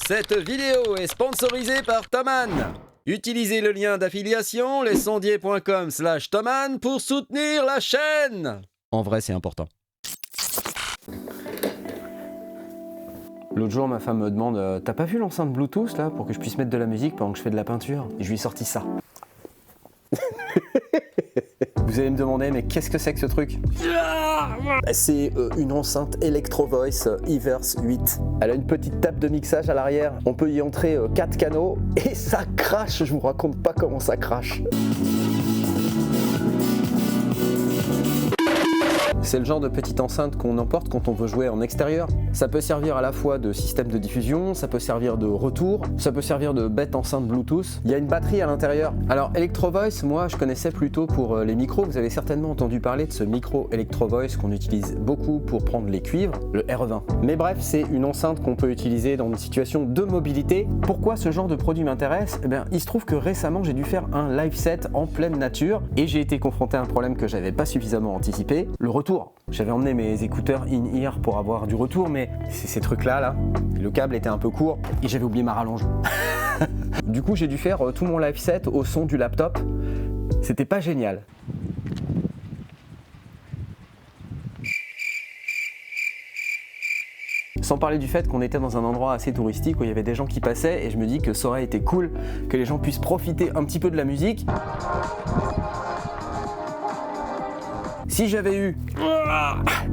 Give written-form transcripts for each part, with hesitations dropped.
Cette vidéo est sponsorisée par Thomann. Utilisez le lien d'affiliation lesondiers.com/Thomann pour soutenir la chaîne. En vrai, c'est important. L'autre jour, ma femme me demande t'as pas vu l'enceinte Bluetooth là pour que je puisse mettre de la musique pendant que je fais de la peinture? Et je lui ai sorti ça. Vous allez me demander, mais qu'est-ce que c'est que ce truc? C'est une enceinte Electro Voice Everse 8. Elle a une petite table de mixage à l'arrière. On peut y entrer 4 canaux et ça crache. Je vous raconte pas comment ça crache. C'est le genre de petite enceinte qu'on emporte quand on veut jouer en extérieur. Ça peut servir à la fois de système de diffusion, ça peut servir de retour, ça peut servir de bête enceinte Bluetooth. Il y a une batterie à l'intérieur. Alors Electro Voice, moi je connaissais plutôt pour les micros. Vous avez certainement entendu parler de ce micro Electro Voice qu'on utilise beaucoup pour prendre les cuivres, le R20. Mais bref, c'est une enceinte qu'on peut utiliser dans une situation de mobilité. Pourquoi ce genre de produit m'intéresse? Eh bien, il se trouve que récemment j'ai dû faire un live set en pleine nature et j'ai été confronté à un problème que j'avais pas suffisamment anticipé, le retour. J'avais emmené mes écouteurs in-ear pour avoir du retour, mais c'est ces trucs-là, le câble était un peu court et j'avais oublié ma rallonge. Du coup, j'ai dû faire tout mon live set au son du laptop. C'était pas génial. Sans parler du fait qu'on était dans un endroit assez touristique où il y avait des gens qui passaient et je me dis que ça aurait été cool que les gens puissent profiter un petit peu de la musique. Si j'avais eu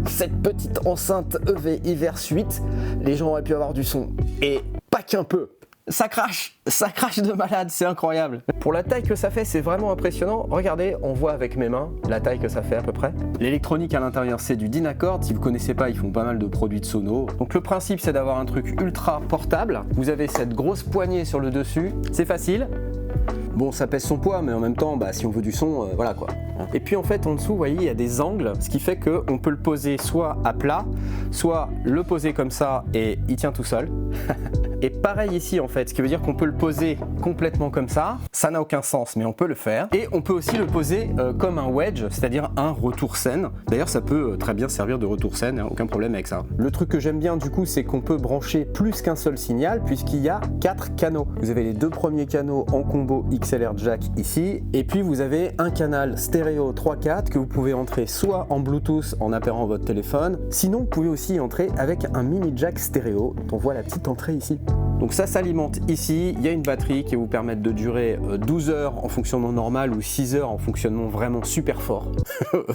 cette petite enceinte EV Everse 8, les gens auraient pu avoir du son. Et pas qu'un peu. Ça crache de malade, c'est incroyable. Pour la taille que ça fait, c'est vraiment impressionnant. Regardez, on voit avec mes mains la taille que ça fait à peu près. L'électronique à l'intérieur, c'est du Dynacord. Si vous connaissez pas, ils font pas mal de produits de sono. Donc le principe, c'est d'avoir un truc ultra portable. Vous avez cette grosse poignée sur le dessus. C'est facile. Bon, ça pèse son poids, mais en même temps, si on veut du son, voilà quoi. Et puis en fait, en dessous, vous voyez, il y a des angles, ce qui fait qu'on peut le poser soit à plat, soit le poser comme ça et il tient tout seul. Et pareil ici en fait, ce qui veut dire qu'on peut le poser complètement comme ça n'a aucun sens mais on peut le faire. Et on peut aussi le poser comme un wedge, c'est-à-dire un retour scène. D'ailleurs ça peut très bien servir de retour scène, hein, aucun problème avec ça. Le truc que j'aime bien du coup, c'est qu'on peut brancher plus qu'un seul signal puisqu'il y a 4 canaux. Vous avez les 2 premiers canaux en combo XLR jack ici, et puis vous avez un canal stéréo 3-4 que vous pouvez entrer soit en Bluetooth en appairant votre téléphone, sinon vous pouvez aussi entrer avec un mini jack stéréo. On voit la petite entrée ici. Donc ça s'alimente ici, il y a une batterie qui va vous permettre de durer 12 heures en fonctionnement normal ou 6 heures en fonctionnement vraiment super fort.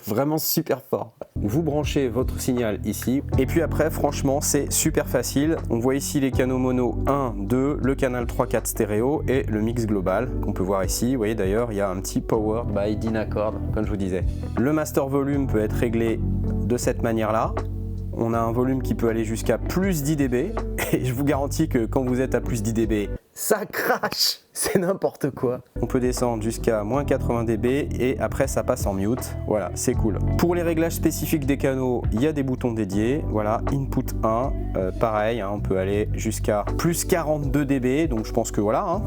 Vraiment super fort. Vous branchez votre signal ici et puis après franchement c'est super facile. On voit ici les canaux mono 1, 2, le canal 3-4 stéréo et le mix global qu'on peut voir ici. Vous voyez d'ailleurs il y a un petit Powered by Dynacord comme je vous disais. Le master volume peut être réglé de cette manière là. On a un volume qui peut aller jusqu'à plus 10 dB et je vous garantis que quand vous êtes à plus 10 dB, ça crache, c'est n'importe quoi. On peut descendre jusqu'à moins 80 dB et après ça passe en mute. Voilà, c'est cool. Pour les réglages spécifiques des canaux, il y a des boutons dédiés. Voilà, input 1, pareil, on peut aller jusqu'à plus 42 dB, donc je pense que voilà.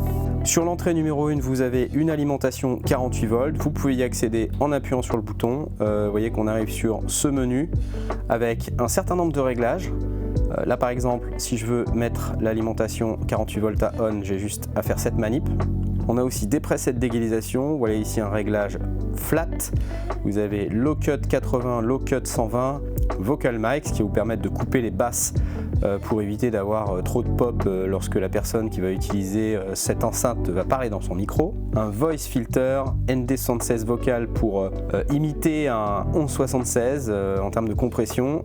Sur l'entrée numéro 1, vous avez une alimentation 48 volts. Vous pouvez y accéder en appuyant sur le bouton. Vous voyez qu'on arrive sur ce menu avec un certain nombre de réglages. Là par exemple, si je veux mettre l'alimentation 48 volts à on, j'ai juste à faire cette manip. On a aussi des presets d'égalisation. Voilà ici un réglage flat. Vous avez low cut 80, low cut 120, vocal mic, ce qui va vous permettre de couper les basses pour éviter d'avoir trop de pop lorsque la personne qui va utiliser cette enceinte va parler dans son micro. Un voice filter, ND76 vocal pour imiter un 1176 en termes de compression.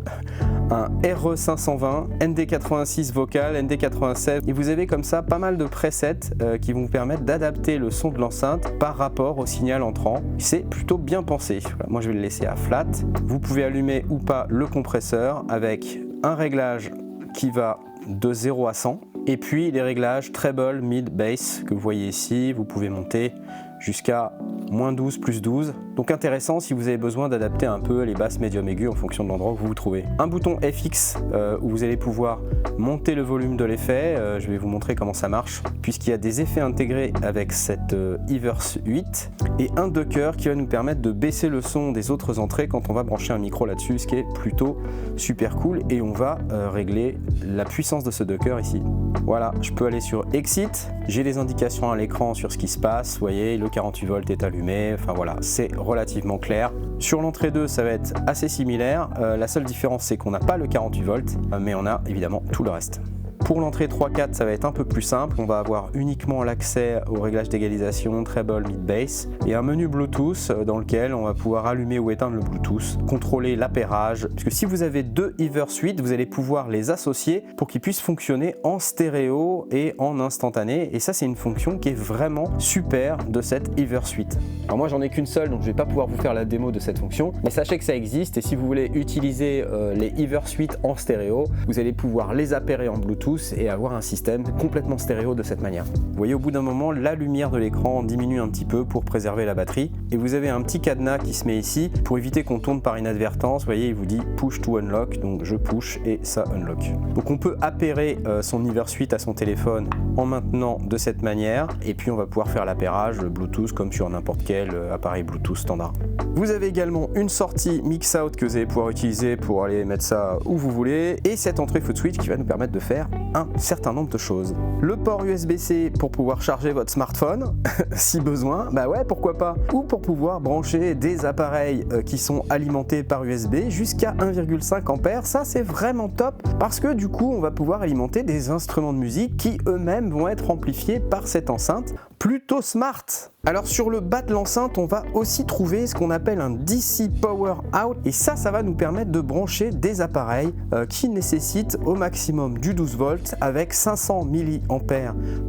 Un RE520, ND86 vocal, ND87 et vous avez comme ça pas mal de presets qui vont vous permettre d'adapter le son de l'enceinte par rapport au signal entrant. C'est plutôt bien pensé. Voilà, moi je vais le laisser à flat. Vous pouvez allumer ou pas le compresseur avec un réglage qui va de 0 à 100 et puis les réglages treble, mid, bass que vous voyez ici. Vous pouvez monter jusqu'à moins 12, plus 12. Donc intéressant si vous avez besoin d'adapter un peu les basses, médium, aiguës en fonction de l'endroit où vous vous trouvez. Un bouton FX où vous allez pouvoir monter le volume de l'effet, je vais vous montrer comment ça marche, puisqu'il y a des effets intégrés avec cette Everse 8 et un Docker qui va nous permettre de baisser le son des autres entrées quand on va brancher un micro là-dessus, ce qui est plutôt super cool, et on va régler la puissance de ce Docker ici. Voilà, je peux aller sur Exit, j'ai les indications à l'écran sur ce qui se passe, vous voyez, le 48 volts est allumé, enfin voilà, c'est relativement clair. Sur l'entrée 2, ça va être assez similaire, la seule différence c'est qu'on n'a pas le 48 volts, mais on a évidemment tout le reste. Pour l'entrée 3-4, ça va être un peu plus simple, on va avoir uniquement l'accès au réglage d'égalisation, treble, mid, bass et un menu Bluetooth dans lequel on va pouvoir allumer ou éteindre le Bluetooth, contrôler l'appairage, parce que si vous avez deux Everse 8, vous allez pouvoir les associer pour qu'ils puissent fonctionner en stéréo et en instantané, et ça c'est une fonction qui est vraiment super de cette Everse 8. Alors moi j'en ai qu'une seule, donc je vais pas pouvoir vous faire la démo de cette fonction, mais sachez que ça existe, et si vous voulez utiliser les Everse 8 en stéréo, vous allez pouvoir les appairer en Bluetooth et avoir un système complètement stéréo de cette manière. Vous voyez, au bout d'un moment, la lumière de l'écran diminue un petit peu pour préserver la batterie, et vous avez un petit cadenas qui se met ici pour éviter qu'on tourne par inadvertance. Vous voyez, il vous dit push to unlock, donc je push et ça unlock. Donc on peut appairer son Everse 8 à son téléphone en maintenant de cette manière, et puis on va pouvoir faire l'appairage Bluetooth comme sur n'importe quel appareil Bluetooth standard. Vous avez également une sortie mix out que vous allez pouvoir utiliser pour aller mettre ça où vous voulez, et cette entrée foot switch qui va nous permettre de faire un certain nombre de choses. Le port USB-C pour pouvoir charger votre smartphone si besoin, bah ouais, pourquoi pas, ou pour pouvoir brancher des appareils qui sont alimentés par USB jusqu'à 1,5 ampères. Ça c'est vraiment top parce que du coup on va pouvoir alimenter des instruments de musique qui eux-mêmes vont être amplifiés par cette enceinte plutôt smart. Alors sur le bas de l'enceinte, on va aussi trouver ce qu'on appelle un DC Power Out, et ça va nous permettre de brancher des appareils qui nécessitent au maximum du 12 volts avec 500 mA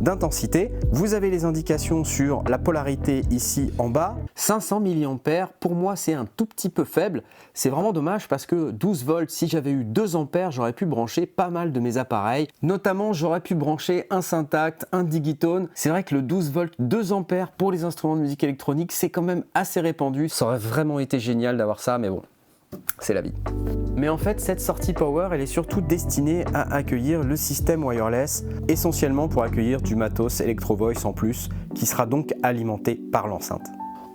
d'intensité. Vous avez les indications sur la polarité ici en bas. 500 mA, pour moi c'est un tout petit peu faible, c'est vraiment dommage parce que 12 volts, si j'avais eu 2 ampères, j'aurais pu brancher pas mal de mes appareils, notamment j'aurais pu brancher un Syntacte, un Digitone. C'est vrai que le 12 volts 2 ampères pour les instruments de musique électronique, c'est quand même assez répandu. Ça aurait vraiment été génial d'avoir ça, mais bon, c'est la vie. Mais en fait, cette sortie Power, elle est surtout destinée à accueillir le système wireless, essentiellement pour accueillir du matos Electro Voice en plus, qui sera donc alimenté par l'enceinte.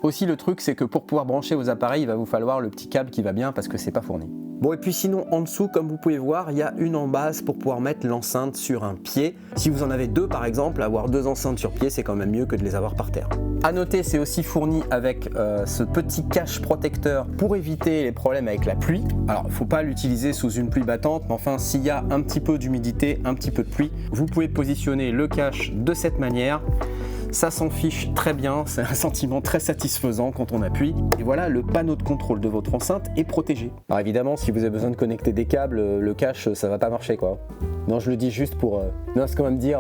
Aussi, le truc, c'est que pour pouvoir brancher vos appareils, il va vous falloir le petit câble qui va bien parce que c'est pas fourni. Bon, et puis sinon, en dessous, comme vous pouvez voir, il y a une embase pour pouvoir mettre l'enceinte sur un pied. Si vous en avez deux, par exemple, avoir 2 enceintes sur pied, c'est quand même mieux que de les avoir par terre. À noter, c'est aussi fourni avec ce petit cache protecteur pour éviter les problèmes avec la pluie. Alors, il ne faut pas l'utiliser sous une pluie battante, mais enfin, s'il y a un petit peu d'humidité, un petit peu de pluie, vous pouvez positionner le cache de cette manière. Ça s'en fiche très bien, c'est un sentiment très satisfaisant quand on appuie. Et voilà, le panneau de contrôle de votre enceinte est protégé. Alors évidemment, si vous avez besoin de connecter des câbles, le cache, ça va pas marcher quoi. Non, je le dis juste pour... Non, c'est quand même dire...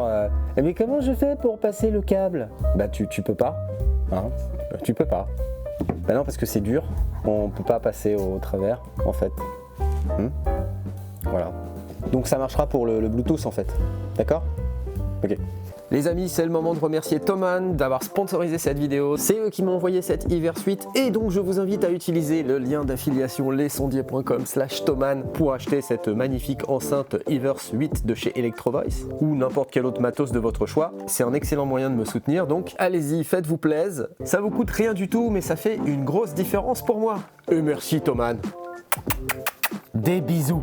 mais comment je fais pour passer le câble? Bah tu peux pas. Hein, tu peux pas. Bah non, parce que c'est dur. On peut pas passer au travers, en fait. Voilà. Donc ça marchera pour le Bluetooth en fait. D'accord? Ok. Les amis, c'est le moment de remercier Thomann d'avoir sponsorisé cette vidéo. C'est eux qui m'ont envoyé cette Everse 8 et donc je vous invite à utiliser le lien d'affiliation lesondiers.com/Thomann pour acheter cette magnifique enceinte Everse 8 de chez Electro Voice ou n'importe quel autre matos de votre choix. C'est un excellent moyen de me soutenir, donc allez-y, faites-vous plaisir. Ça vous coûte rien du tout, mais ça fait une grosse différence pour moi. Et merci Thomann. Des bisous.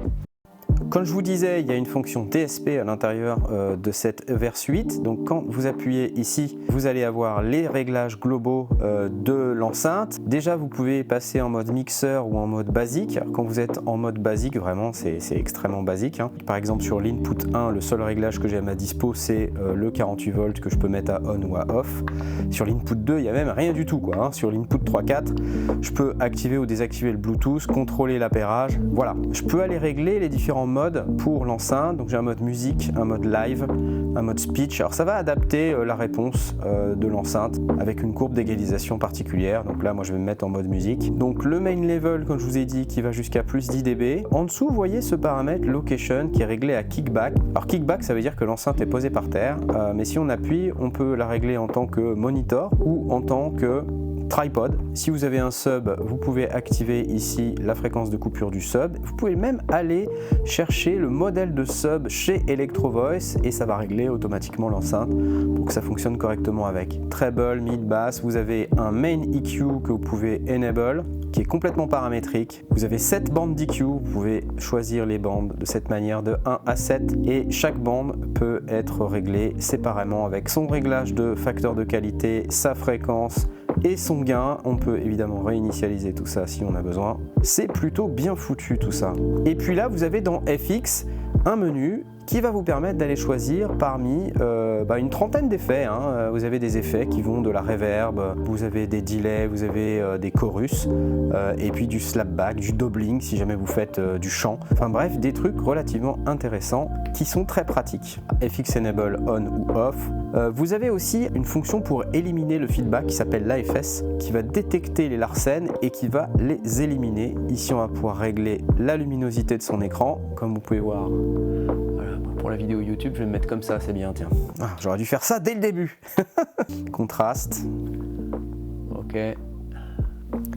Comme je vous disais, il y a une fonction DSP à l'intérieur de cette Everse 8. Donc quand vous appuyez ici, vous allez avoir les réglages globaux de l'enceinte. Déjà, vous pouvez passer en mode mixeur ou en mode basique. Alors, quand vous êtes en mode basique, vraiment, c'est extrêmement basique. Hein. Par exemple, sur l'input 1, le seul réglage que j'ai à ma dispo, c'est le 48 volts que je peux mettre à on ou à off. Sur l'input 2, il n'y a même rien du tout, quoi. Hein. Sur l'input 3-4, je peux activer ou désactiver le Bluetooth, contrôler l'appairage. Voilà, je peux aller régler les différents modes pour l'enceinte. Donc j'ai un mode musique, un mode live, un mode speech. Alors ça va adapter la réponse de l'enceinte avec une courbe d'égalisation particulière. Donc là moi je vais me mettre en mode musique. Donc le main level, comme je vous ai dit, qui va jusqu'à plus 10 dB. En dessous vous voyez ce paramètre location qui est réglé à kickback. Alors kickback ça veut dire que l'enceinte est posée par terre, mais si on appuie on peut la régler en tant que monitor ou en tant que tripod. Si vous avez un sub, vous pouvez activer ici la fréquence de coupure du sub. Vous pouvez même aller chercher le modèle de sub chez Electro Voice et ça va régler automatiquement l'enceinte pour que ça fonctionne correctement avec. Treble, mid, bass, vous avez un main EQ que vous pouvez enable qui est complètement paramétrique. Vous avez 7 bandes d'EQ, vous pouvez choisir les bandes de cette manière de 1 à 7 et chaque bande peut être réglée séparément avec son réglage de facteur de qualité, sa fréquence et son gain. On peut évidemment réinitialiser tout ça si on a besoin. C'est plutôt bien foutu tout ça. Et puis là vous avez dans FX un menu qui va vous permettre d'aller choisir parmi une trentaine d'effets. Vous avez des effets qui vont de la reverb, vous avez des delays, vous avez des chorus, et puis du slapback, du doubling si jamais vous faites du chant. Enfin bref, des trucs relativement intéressants qui sont très pratiques. FX Enable On ou Off. Vous avez aussi une fonction pour éliminer le feedback qui s'appelle l'AFS, qui va détecter les larcènes et qui va les éliminer. Ici on va pouvoir régler la luminosité de son écran, comme vous pouvez voir. Pour la vidéo YouTube, je vais me mettre comme ça, c'est bien, tiens. Ah, j'aurais dû faire ça dès le début. Contraste. Ok.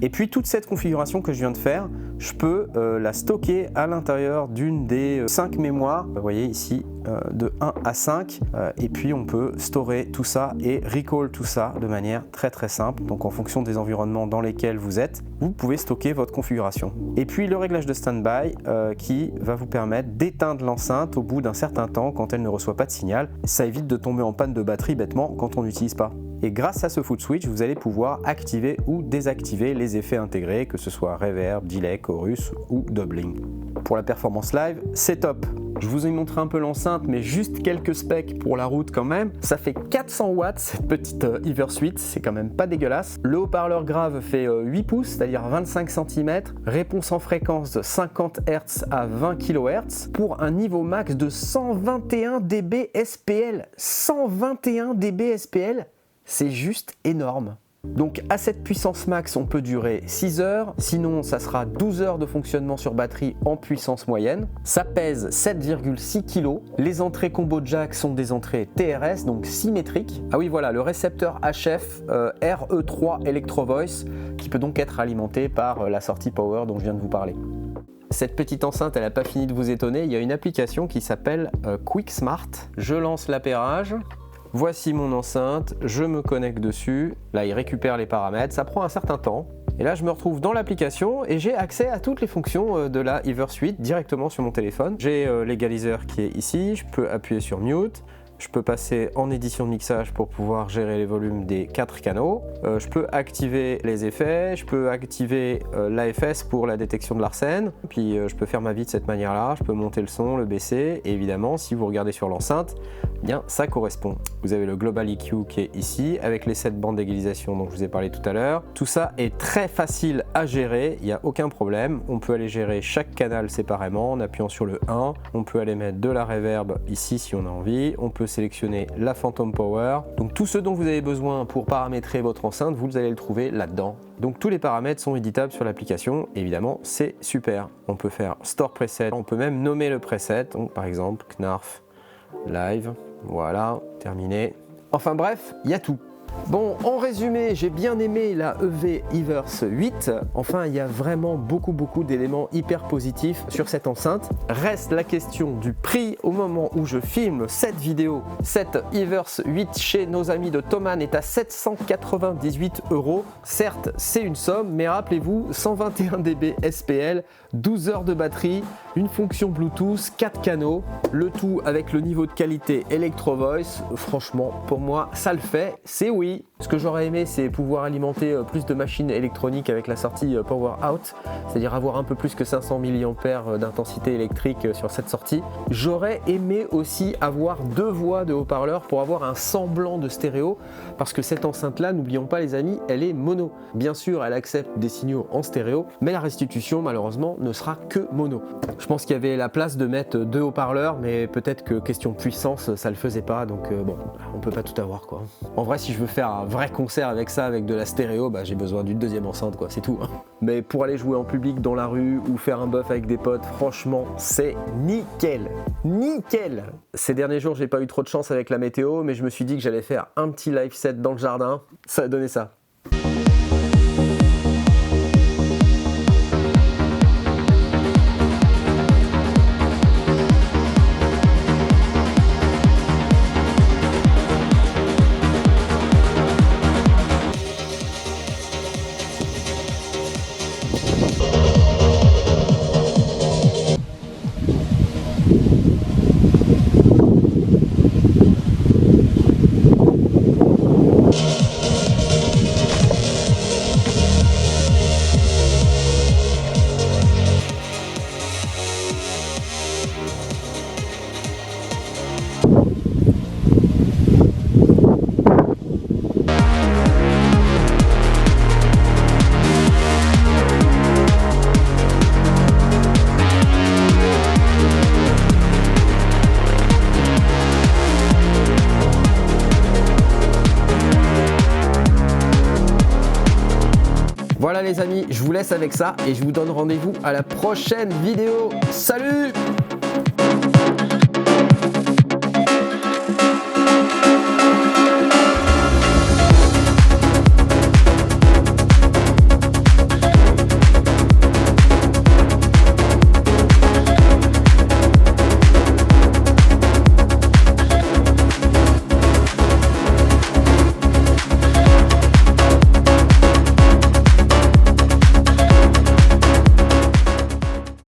Et puis toute cette configuration que je viens de faire, je peux la stocker à l'intérieur d'une des 5 mémoires, vous voyez ici, de 1 à 5, et puis on peut storer tout ça et recall tout ça de manière très très simple. Donc en fonction des environnements dans lesquels vous êtes, vous pouvez stocker votre configuration. Et puis le réglage de standby qui va vous permettre d'éteindre l'enceinte au bout d'un certain temps quand elle ne reçoit pas de signal. Ça évite de tomber en panne de batterie bêtement quand on n'utilise pas. Et grâce à ce foot switch, vous allez pouvoir activer ou désactiver les effets intégrés, que ce soit reverb, delay, chorus ou doubling. Pour la performance live, c'est top. Je vous ai montré un peu l'enceinte, mais juste quelques specs pour la route quand même. Ça fait 400 watts, cette petite Eversuite, c'est quand même pas dégueulasse. Le haut-parleur grave fait 8 pouces, c'est-à-dire 25 cm. Réponse en fréquence de 50 Hz à 20 kHz pour un niveau max de 121 dB SPL. 121 dB SPL, c'est juste énorme. Donc à cette puissance max, on peut durer 6 heures, sinon ça sera 12 heures de fonctionnement sur batterie en puissance moyenne. Ça pèse 7,6 kg. Les entrées combo jack sont des entrées TRS, donc symétriques. Ah oui voilà, le récepteur HF RE3 Electro Voice qui peut donc être alimenté par la sortie Power dont je viens de vous parler. Cette petite enceinte, elle n'a pas fini de vous étonner, il y a une application qui s'appelle Quick Smart. Je lance l'appairage. Voici mon enceinte, je me connecte dessus, là il récupère les paramètres, ça prend un certain temps. Et là je me retrouve dans l'application et j'ai accès à toutes les fonctions de la Eversuite directement sur mon téléphone. J'ai l'égaliseur qui est ici, je peux appuyer sur Mute. Je peux passer en édition de mixage pour pouvoir gérer les volumes des 4 canaux. Je peux activer les effets, je peux activer l'AFS pour la détection de l'arsène. Puis je peux faire ma vie de cette manière-là, je peux monter le son, le baisser. Et évidemment, si vous regardez sur l'enceinte, bien ça correspond. Vous avez le Global EQ qui est ici, avec les 7 bandes d'égalisation dont je vous ai parlé tout à l'heure. Tout ça est très facile à gérer, il n'y a aucun problème. On peut aller gérer chaque canal séparément en appuyant sur le 1. On peut aller mettre de la reverb ici si on a envie. On peut sélectionner la Phantom Power. Donc tout ce dont vous avez besoin pour paramétrer votre enceinte, vous allez le trouver là-dedans. Donc tous les paramètres sont éditables sur l'application. Évidemment, c'est super. On peut faire Store Preset. On peut même nommer le preset. Donc par exemple, Knarf Live. Voilà, terminé. Enfin bref, il y a tout. Bon, en résumé, j'ai bien aimé la EV Everse 8. Enfin, il y a vraiment beaucoup d'éléments hyper positifs sur cette enceinte. Reste la question du prix au moment où je filme cette vidéo. Cette Everse 8 chez nos amis de Thomann est à 798 €. Certes, c'est une somme, mais rappelez-vous, 121 dB SPL, 12 heures de batterie, une fonction Bluetooth, 4 canaux, le tout avec le niveau de qualité Electro Voice. Franchement, pour moi, ça le fait, c'est oui. Ce que j'aurais aimé, c'est pouvoir alimenter plus de machines électroniques avec la sortie Power Out, c'est-à-dire avoir un peu plus que 500 mAh d'intensité électrique sur cette sortie. J'aurais aimé aussi avoir 2 voix de haut-parleur pour avoir un semblant de stéréo, parce que cette enceinte-là, n'oublions pas les amis, elle est mono. Bien sûr, elle accepte des signaux en stéréo, mais la restitution, malheureusement, ne sera que mono. Je pense qu'il y avait la place de mettre 2 haut-parleurs, mais peut-être que question puissance, ça le faisait pas, donc bon, on peut pas tout avoir quoi. En vrai, si je veux faire un vrai concert avec ça, avec de la stéréo, bah, j'ai besoin d'une deuxième enceinte quoi, c'est tout. Mais pour aller jouer en public dans la rue ou faire un bœuf avec des potes, franchement, c'est nickel. Nickel. Ces derniers jours, j'ai pas eu trop de chance avec la météo, mais je me suis dit que j'allais faire un petit live set dans le jardin. Ça a donné ça. Voilà les amis, je vous laisse avec ça et je vous donne rendez-vous à la prochaine vidéo. Salut!